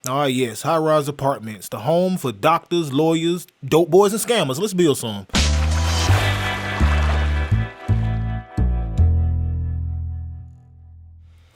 Ah, yes, high-rise apartments, the home for doctors, lawyers, dope boys, and scammers. Let's build some.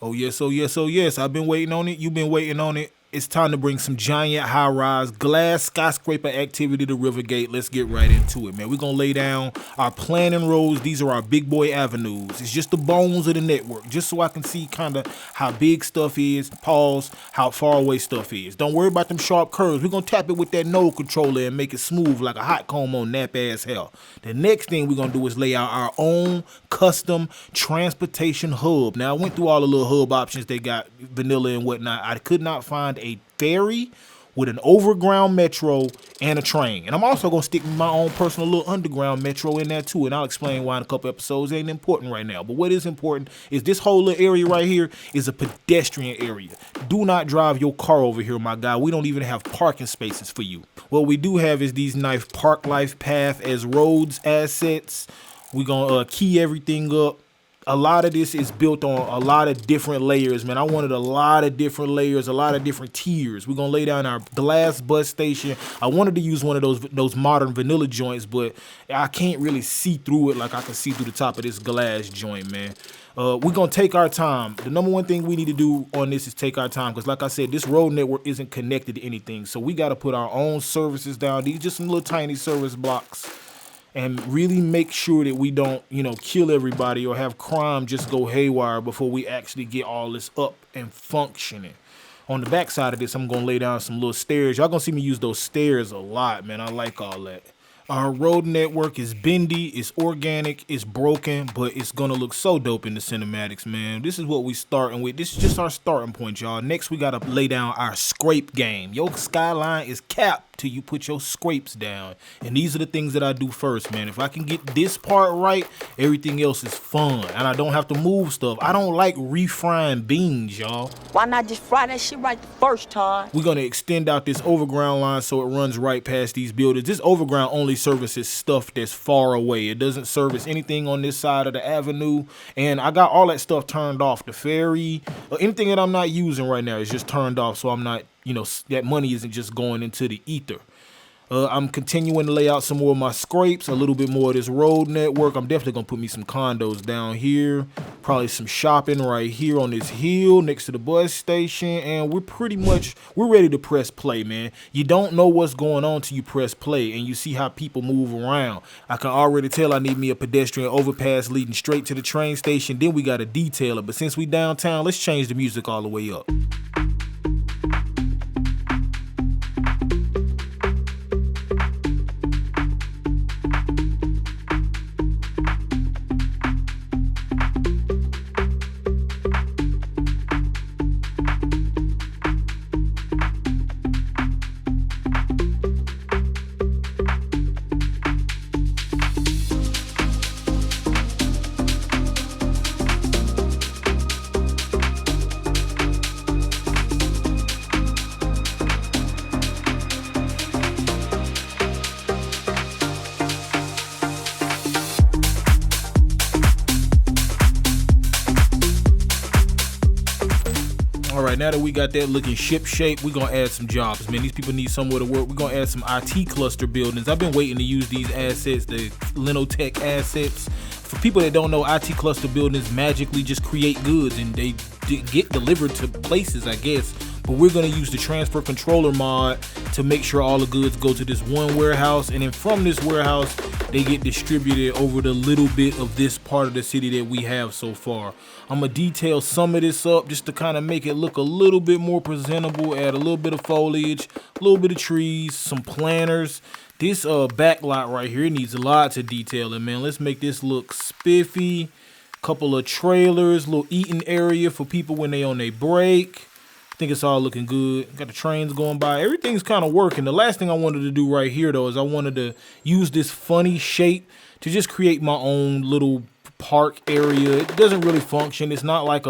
Oh yes, oh yes, oh yes. I've been waiting on it. You've been waiting on it. It's time to bring some giant high-rise glass skyscraper activity to Rivergate. Let's get right into it, man. We're gonna lay down our planning roads. These are our big boy avenues. It's just the bones of the network, just so I can see kind of how big stuff is, pause, how far away stuff is. Don't worry about them sharp curves. We're gonna tap it with that node controller and make it smooth like a hot comb on nap-ass hair. The next thing we're gonna do is lay out our own custom transportation hub. Now, I went through all the little hub options they got, vanilla and whatnot. I could not find a ferry with an overground metro and a train. And I'm also going to stick my own personal little underground metro in there too. And I'll explain why in a couple episodes. It ain't important right now. But what is important is this whole little area right here is a pedestrian area. Do not drive your car over here, my guy. We don't even have parking spaces for you. What we do have is these nice park life path as roads assets. We're going to key everything up. A lot of this is built on a lot of different layers, man. I wanted a lot of different layers, a lot of different tiers. We're gonna lay down our glass bus station. I wanted to use one of those modern vanilla joints, but I can't really see through it like I can see through the top of this glass joint, man. We're gonna take our time. The number one thing we need to do on this is take our time, because like I said, this road network isn't connected to anything. So we gotta put our own services down. These just some little tiny service blocks. And really make sure that we don't, kill everybody or have crime just go haywire before we actually get all this up and functioning. On the back side of this, I'm going to lay down some little stairs. Y'all going to see me use those stairs a lot, man. I like all that. Our road network is bendy, it's organic, it's broken, but it's gonna look so dope in the cinematics, man. This is what we starting with. This is just our starting point, y'all. Next, we gotta lay down our scrape game. Your skyline is capped till you put your scrapes down. And these are the things that I do first, man. If I can get this part right, everything else is fun. And I don't have to move stuff. I don't like refrying beans, y'all. Why not just fry that shit right the first time? We're gonna extend out this overground line so it runs right past these buildings. This overground only services stuff that's far away. It doesn't service anything on this side of the avenue. And I got all that stuff turned off. The ferry, anything that I'm not using right now is just turned off, so I'm not, that money isn't just going into the ether. I'm continuing to lay out some more of my scrapes, a little bit more of this road network. I'm definitely going to put me some condos down here, probably some shopping right here on this hill next to the bus station, and we're ready to press play, man. You don't know what's going on till you press play, and you see how people move around. I can already tell I need me a pedestrian overpass leading straight to the train station, then we got to detail it. But since we downtown, let's change the music all the way up. All right, now that we got that looking ship shape, we're going to add some jobs, man. These people need somewhere to work. We're going to add some IT cluster buildings. I've been waiting to use these assets, the Linotech assets. For people that don't know, IT cluster buildings magically just create goods and they get delivered to places, I guess. But we're going to use the transfer controller mod to make sure all the goods go to this one warehouse. And then from this warehouse, they get distributed over the little bit of this part of the city that we have so far. I'm going to detail some of this up just to kind of make it look a little bit more presentable, add a little bit of foliage, a little bit of trees, some planters. This back lot right here needs lots of detailing, man. Let's make this look spiffy. Couple of trailers, little eating area for people when they on their break. I think it's all looking good. Got the trains going by. Everything's kind of working. The last thing I wanted to do right here, though, is I wanted to use this funny shape to just create my own little park area. It doesn't really function. It's not like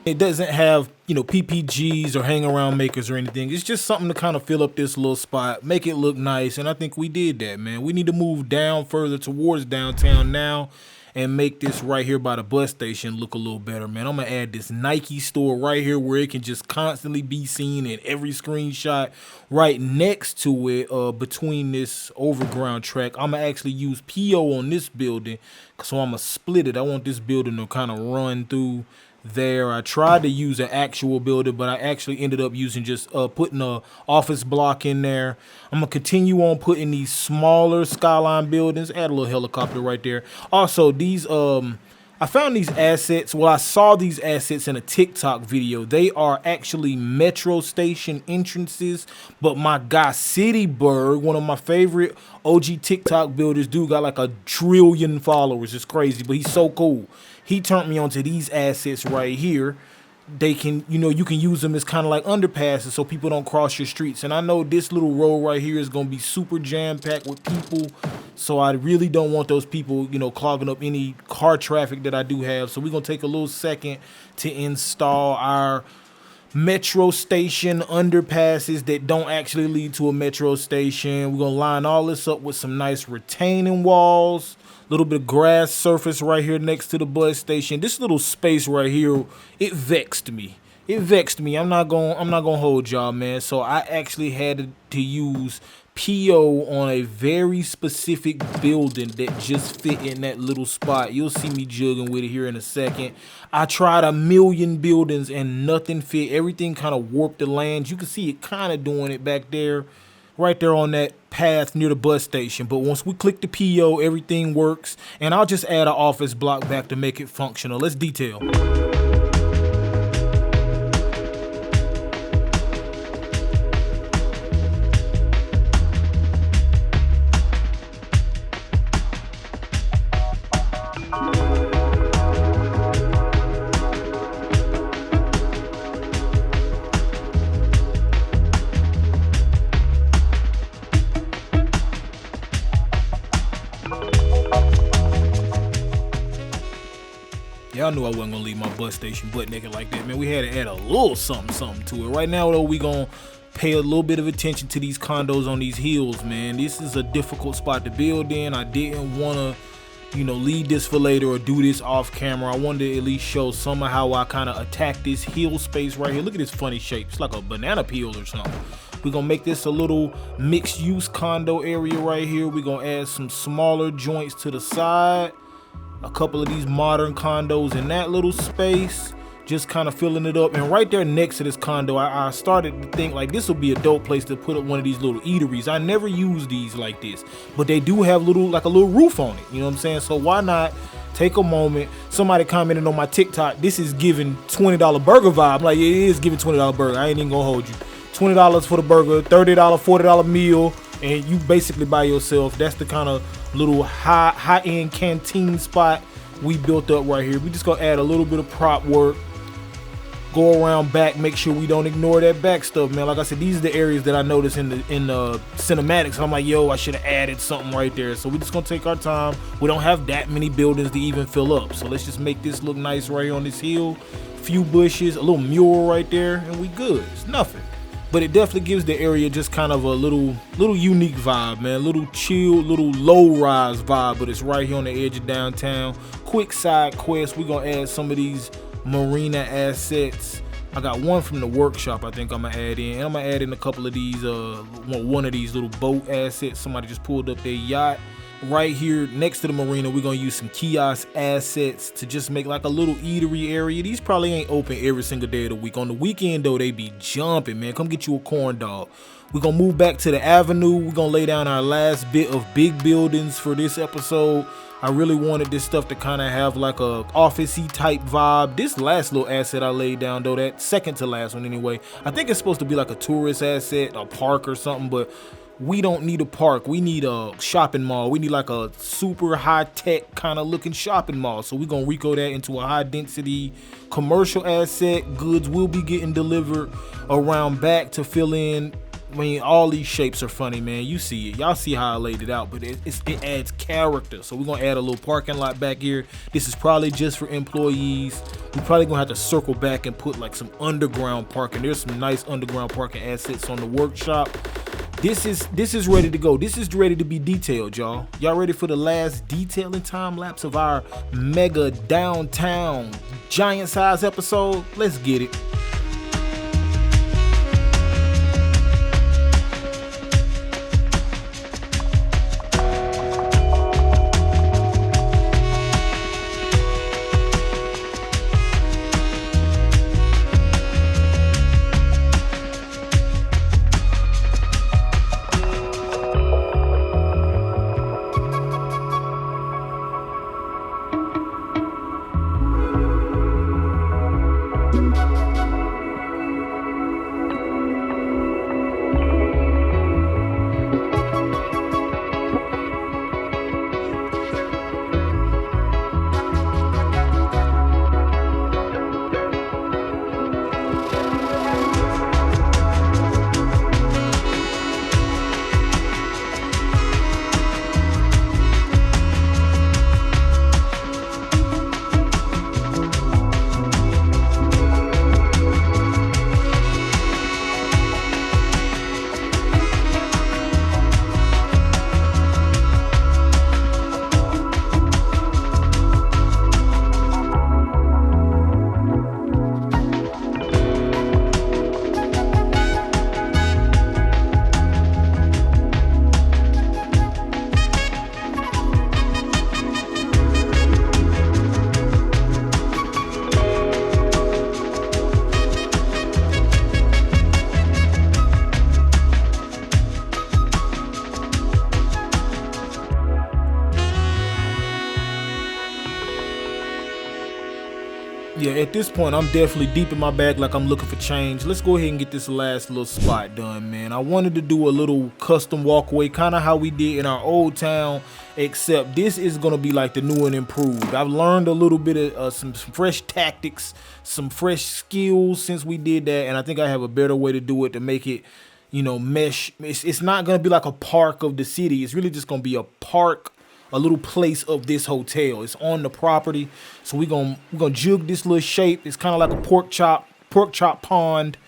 it doesn't have, PPGs or hang around makers or anything. It's just something to kind of fill up this little spot, make it look nice. And I think we did that, man. We need to move down further towards downtown now. and make this right here by the bus station look a little better, man. I'm gonna add this Nike store right here where it can just constantly be seen in every screenshot. Right next to it, between this overground track, I'm gonna actually use PO on this building, so I'm gonna split it. I want this building to kind of run through there. I tried to use an actual building, but I actually ended up using just putting a office block in there. I'm gonna continue on putting these smaller skyline buildings. Add a little helicopter right there. Also, these I found these assets. Well, I saw these assets in a TikTok video. They are actually metro station entrances, but my guy Cityberg, one of my favorite OG TikTok builders, dude got like 1 trillion followers. It's crazy, but he's so cool. He turned me onto these assets right here. They can, you can use them as kind of like underpasses so people don't cross your streets. And I know this little road right here is going to be super jam-packed with people. So I really don't want those people, clogging up any car traffic that I do have. So we're going to take a little second to install our metro station underpasses that don't actually lead to a metro station. We're going to line all this up with some nice retaining walls. Little bit of grass surface right here next to the bus station. This little space right here, it vexed me. I'm not gonna hold y'all, man. So I actually had to use PO on a very specific building that just fit in that little spot. You'll see me jugging with it here in a second. I tried 1 million buildings and nothing fit. Everything kind of warped the land. You can see it kind of doing it back there. Right there on that path near the bus station. But once we click the PO, everything works. And I'll just add an office block back to make it functional. Let's detail. Y'all knew I wasn't gonna leave my bus station butt naked like that, man. We had to add a little something to it. Right now, though, we gonna pay a little bit of attention to these condos on these hills, man. This is a difficult spot to build in. I didn't wanna, leave this for later or do this off camera. I wanted to at least show some of how I kind of attack this hill space right here. Look at this funny shape. It's like a banana peel or something. We're gonna make this a little mixed use condo area right here. We're gonna add some smaller joints to the side. A couple of these modern condos in that little space, just kind of filling it up. And right there next to this condo, I started to think like this would be a dope place to put up one of these little eateries. I never use these like this, but they do have a little roof on it. You know what I'm saying? So why not take a moment? Somebody commented on my TikTok, this is giving $20 burger vibe. Like, yeah, it is giving $20 burger. I ain't even gonna hold you. $20 for the burger, $30, $40 meal, and you basically by yourself. That's the kind of little high-end canteen spot we built up right here. We just gonna add a little bit of prop work, go around back, make sure we don't ignore that back stuff, man. Like I said, these are the areas that I noticed in the cinematics. I'm like, yo, I should have added something right there. So we're just gonna take our time. We don't have that many buildings to even fill up, so let's just make this look nice right here on this hill. Few bushes, a little mural right there, and we good. It's nothing. But it definitely gives the area just kind of a little unique vibe, man. A little chill, little low-rise vibe, but it's right here on the edge of downtown. Quick side quest, we're gonna add some of these marina assets. I got one from the workshop I think I'm gonna add in. And I'm gonna add in a couple of these, one of these little boat assets. Somebody just pulled up their yacht. Right here next to the marina, we're gonna use some kiosk assets to just make like a little eatery area. These probably ain't open every single day of the week. On the weekend though, they be jumping, man. Come get you a corn dog. We're gonna move back to the avenue. We're gonna lay down our last bit of big buildings for this episode. I really wanted this stuff to kind of have like a office-y type vibe. This last little asset I laid down though, that second to last one anyway, I think it's supposed to be like a tourist asset, a park or something, but we don't need a park. We need a shopping mall. We need like a super high-tech kind of looking shopping mall. So we're going to reco that into a high-density commercial asset. Goods will be getting delivered around back to fill in. I mean, all these shapes are funny, man. You see it. Y'all see how I laid it out, but it adds character. So we're going to add a little parking lot back here. This is probably just for employees. We're probably going to have to circle back and put like some underground parking. There's some nice underground parking assets on the workshop. This is ready to go. This is ready to be detailed, y'all. Y'all ready for the last detailing time lapse of our mega downtown giant size episode? Let's get it. Yeah, at this point, I'm definitely deep in my bag like I'm looking for change. Let's go ahead and get this last little spot done, man. I wanted to do a little custom walkway, kind of how we did in our old town, except this is going to be like the new and improved. I've learned a little bit of some fresh tactics, some fresh skills since we did that, and I think I have a better way to do it to make it, you know, mesh. It's not going to be like a park of the city. It's really just going to be a park, a little place of this hotel. It's on the property, so we're gonna jug this little shape. It's kind of like a pork chop pond,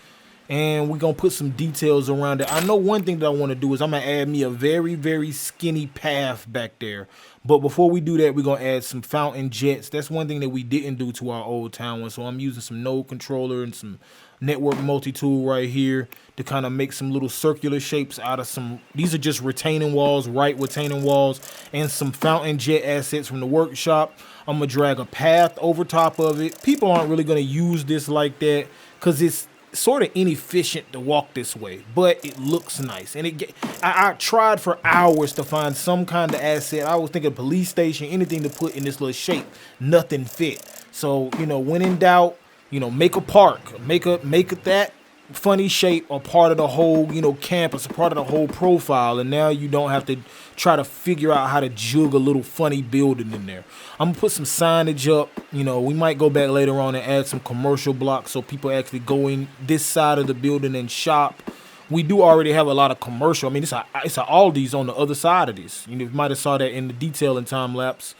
and we're gonna put some details around it. I know one thing that I want to do is I'm gonna add me a very, very skinny path back there. But before we do that, we're gonna add some fountain jets. That's one thing that we didn't do to our old town one. So I'm using some node controller and some network multi-tool right here to kind of make some little circular shapes out of some, these are just retaining walls, retaining walls, and some fountain jet assets from the workshop. I'm gonna drag a path over top of it. People aren't really gonna use this like that because it's sort of inefficient to walk this way, but it looks nice. And I tried for hours to find some kind of asset. I was thinking police station, anything to put in this little shape. Nothing fit. So, you know, when in doubt, you know, make a park, make that funny shape a part of the whole, you know, campus, a part of the whole profile, and now you don't have to try to figure out how to jug a little funny building in there. I'm gonna put some signage up. You know, we might go back later on and add some commercial blocks so people actually go in this side of the building and shop. We do already have a lot of commercial. I mean, it's a Aldi's on the other side of this. You know, you might have saw that in the detailing time lapse.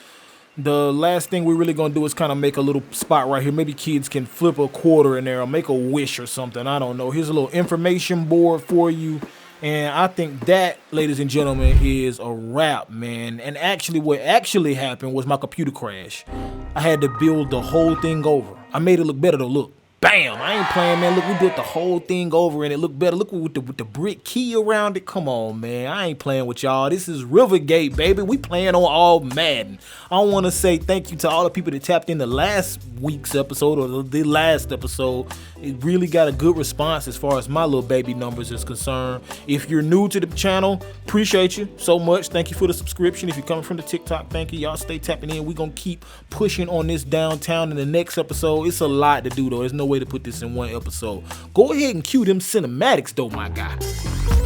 The last thing we're really going to do is kind of make a little spot right here. Maybe kids can flip a quarter in there or make a wish or something. I don't know. Here's a little information board for you. And I think that, ladies and gentlemen, is a wrap, man. And actually, what actually happened was my computer crashed. I had to build the whole thing over. I made it look better to look. Bam! I ain't playing, man. Look, we built the whole thing over and it looked better. Look with the brick key around it. Come on, man. I ain't playing with y'all. This is Rivergate, baby. We playing on all Madden. I want to say thank you to all the people that tapped in the last week's episode or the last episode. It really got a good response as far as my little baby numbers is concerned. If you're new to the channel, appreciate you so much. Thank you for the subscription. If you're coming from the TikTok, thank you. Y'all stay tapping in. We're going to keep pushing on this downtown in the next episode. It's a lot to do, though. There's no way to put this in one episode. Go ahead and cue them cinematics, though, my guy.